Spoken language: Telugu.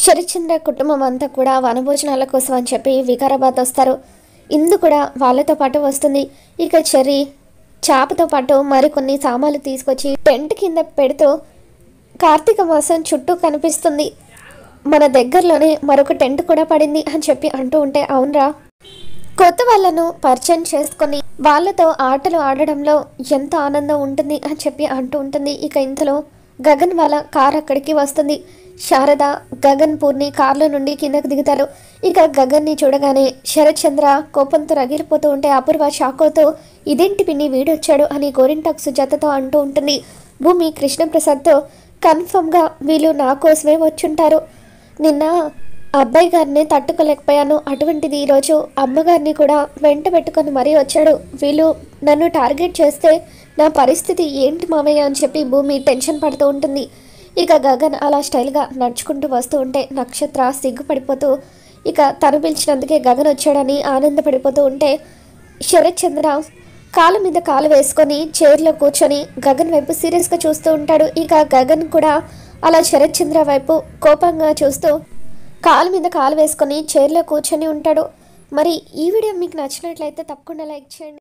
శరత్చంద్ర కుటుంబం అంతా కూడా వనభోజనాల కోసం అని చెప్పి వికారాబాద్ వస్తారు. ఇందు కూడా వాళ్ళతో పాటు వస్తుంది. ఇక చెర్రీ చాపతో పాటు మరికొన్ని సామాన్లు తీసుకొచ్చి టెంట్ కింద పెడుతూ కార్తీక మాసం చుట్టూ కనిపిస్తుంది. మన దగ్గరలోనే మరొక టెంట్ కూడా పడింది అని చెప్పి అంటూ ఉంటే, అవునరా, కొత్త వాళ్ళను పరిచయం చేసుకొని వాళ్ళతో ఆటలు ఆడడంలో ఎంత ఆనందం ఉంటుంది అని చెప్పి అంటూ ఉంటుంది. ఇక ఇంతలో గగన్ వాళ్ళ కార్ అక్కడికి వస్తుంది. శారద, గగన్, పూర్ణి కార్లో నుండి కిందకు దిగుతారు. ఇక గగన్ని చూడగానే శరత్చంద్ర కోపంతో రగిలిపోతూ ఉంటే అపూర్వ షాకోతో ఇదేంటి పిన్ని వీడొచ్చాడు అని గోరింటాకు సుజాతతో అంటూ ఉంటుంది. భూమి కృష్ణప్రసాద్తో కన్ఫర్మ్గా వీళ్ళు నా కోసమే వచ్చుంటారు. నిన్న అబ్బాయి గారిని తట్టుకోలేకపోయాను, అటువంటిది ఈరోజు అమ్మగారిని కూడా వెంట పెట్టుకొని మరీ వచ్చాడు. వీళ్ళు నన్ను టార్గెట్ చేస్తే నా పరిస్థితి ఏంటి మామయ్య అని చెప్పి భూమి టెన్షన్ పడుతూ ఉంటుంది. ఇక గగన్ అలా స్టైల్గా నడుచుకుంటూ వస్తూ ఉంటే నక్షత్ర సిగ్గుపడిపోతూ ఇక తను పిలిచినందుకే గగన్ వచ్చాడని ఆనందపడిపోతూ ఉంటే శరత్చంద్ర కాలు మీద కాలు వేసుకొని చైర్లో కూర్చొని గగన్ వైపు సీరియస్గా చూస్తూ ఉంటాడు. ఇక గగన్ కూడా అలా శరత్చంద్ర వైపు కోపంగా చూస్తూ కాలు మీద కాలు వేసుకొని చైర్లో కూర్చొని ఉంటాడు. మరి ఈ వీడియో మీకు నచ్చినట్లయితే తప్పకుండా లైక్ చేయండి.